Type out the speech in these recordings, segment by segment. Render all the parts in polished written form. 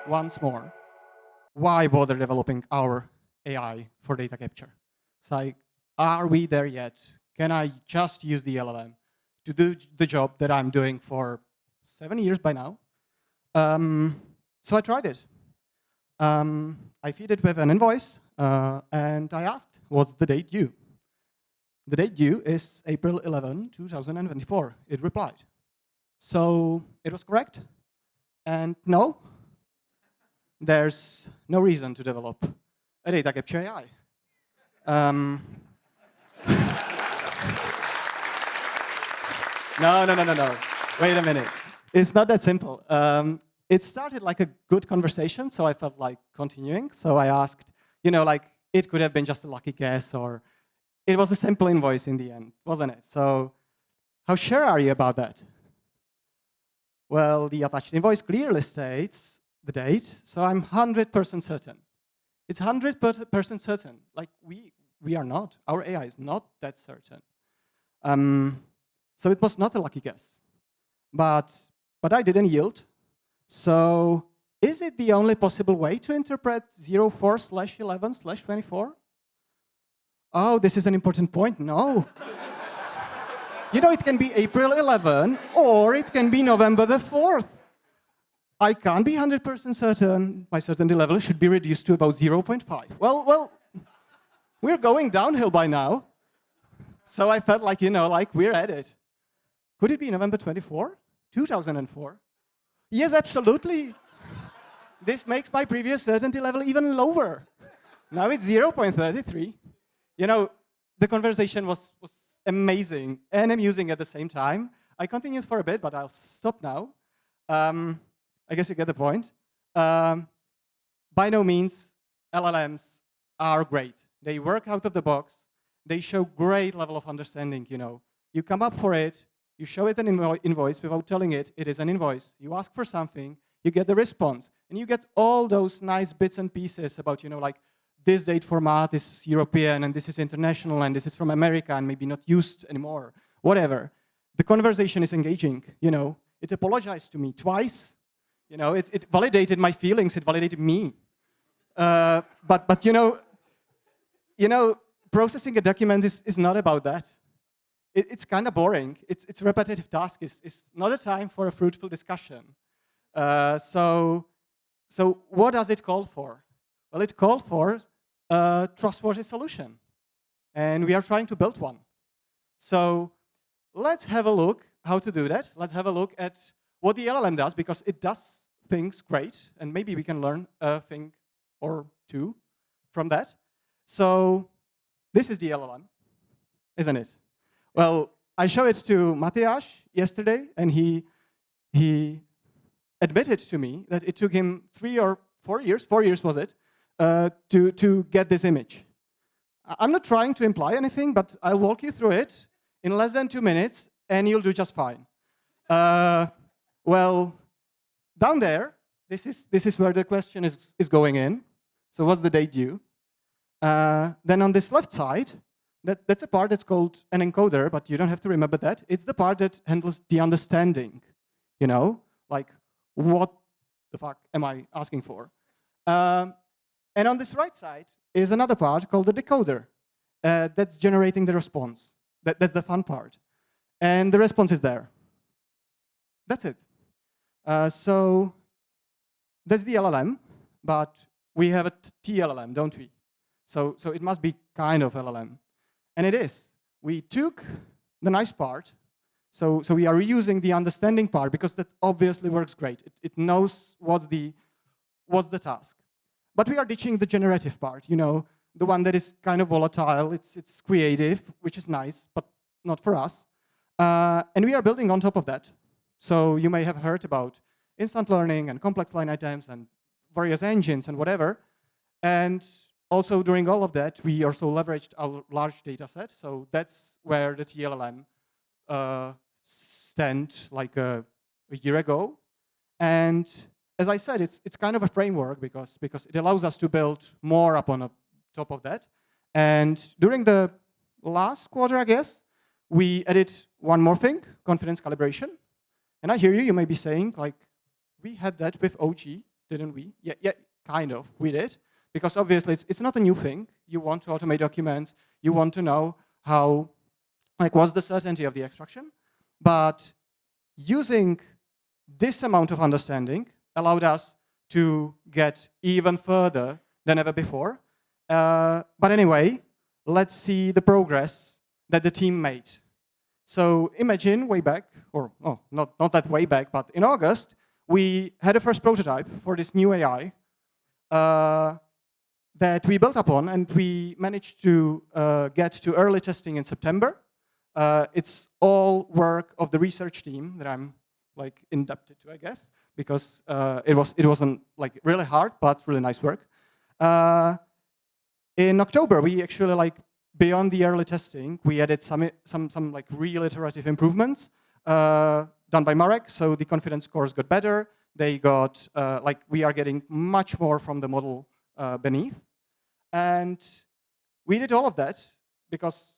once more, why bother developing our AI for data capture? It's like, are we there yet? Can I just use the LLM to do the job that I'm doing for 7 years by now? So I tried it. I feed it with an invoice, and I asked, what's the date due? The date due is April 11, 2024. It replied. So it was correct. And no, there's no reason to develop a data capture AI. No. Wait a minute. It's not that simple. It started like a good conversation, so I felt like continuing. So I asked, like, it could have been just a lucky guess, or it was a simple invoice in the end, wasn't it? So how sure are you about that? Well, the attached invoice clearly states the date, so I'm 100% certain. It's 100% certain. Like, we are not. Our AI is not that certain. So it was not a lucky guess. But I didn't yield. So is it the only possible way to interpret 04/11/24? Oh, this is an important point. No. It can be April 11, or it can be November the 4th. I can't be 100% certain. My certainty level should be reduced to about 0.5. Well, we're going downhill by now. So I felt like, like we're at it. Could it be November 24, 2004? Yes, absolutely. This makes my previous certainty level even lower. Now it's 0.33. The conversation was amazing and amusing at the same time. I continued for a bit, but I'll stop now. I guess you get the point. By no means, LLMs are great. They work out of the box. They show great level of understanding. You come up for it. You show it an invoice without telling it is an invoice. You ask for something. You get the response. And you get all those nice bits and pieces about, like, this date format is European, and this is international, and this is from America, and maybe not used anymore, whatever. The conversation is engaging, It apologized to me twice. It validated my feelings, it validated me. But processing a document is not about that. It's kind of boring. It's a repetitive task. It's not a time for a fruitful discussion. So what does it call for? Well, it called for a trustworthy solution. And we are trying to build one. So let's have a look how to do that. Let's have a look at what the LLM does, because it does things great. And maybe we can learn a thing or two from that. So this is the LLM, isn't it? Well, I showed it to Matthias yesterday, and he admitted to me that it took him 3 or 4 years, 4 years was it, to get this image. I'm not trying to imply anything, but I'll walk you through it in less than 2 minutes, and you'll do just fine. Well, down there, this is where the question is going in. So what's the date due? Then on this left side, that's a part that's called an encoder, but you don't have to remember that. It's the part that handles the understanding, like, what the fuck am I asking for? And on this right side is another part called the decoder that's generating the response. That's the fun part. And the response is there. That's it. So that's the LLM, but we have a T-LLM, don't we? So it must be kind of LLM. And it is. We took the nice part, so we are reusing the understanding part, because that obviously works great. It knows what's the task. But we are ditching the generative part, the one that is kind of volatile. It's creative, which is nice, but not for us. And we are building on top of that. So you may have heard about instant learning and complex line items and various engines and whatever. And also, during all of that, we also leveraged our large data set. So that's where the T-LLM stand like a year ago. And as I said, it's kind of a framework because it allows us to build more upon top of that. And during the last quarter, I guess, we added one more thing, confidence calibration. And I hear you may be saying, like, we had that with OG, didn't we? Yeah, kind of, we did. Because obviously, it's not a new thing. You want to automate documents. You want to know how, like, what's the certainty of the extraction. But using this amount of understanding allowed us to get even further than ever before. But anyway, let's see the progress that the team made. So imagine way back, or oh, not that way back, but in August, we had a first prototype for this new AI that we built upon, and we managed to get to early testing in September. It's all work of the research team that I'm like indebted to, I guess, because it wasn't like really hard, but really nice work. In October, we actually like beyond the early testing, we added some like real iterative improvements done by Marek. So the confidence scores got better. They got like we are getting much more from the model beneath, and we did all of that because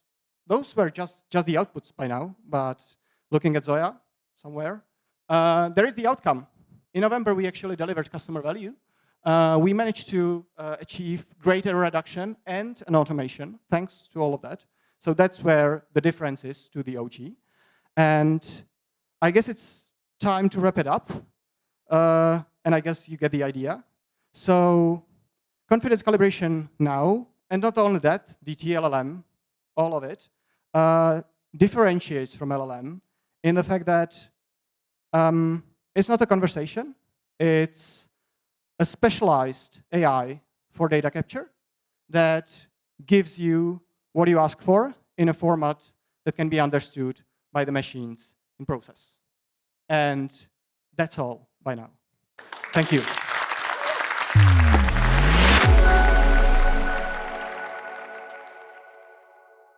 those were just the outputs by now. But looking at Zoya somewhere, there is the outcome. In November, we actually delivered customer value. We managed to achieve greater reduction and an automation, thanks to all of that. So that's where the difference is to the OG. And I guess it's time to wrap it up. And I guess you get the idea. So confidence calibration now, and not only that, the T-LLM, all of it, differentiates from LLM in the fact that it's not a conversation. It's a specialized AI for data capture that gives you what you ask for in a format that can be understood by the machines in process. And that's all by now. Thank you.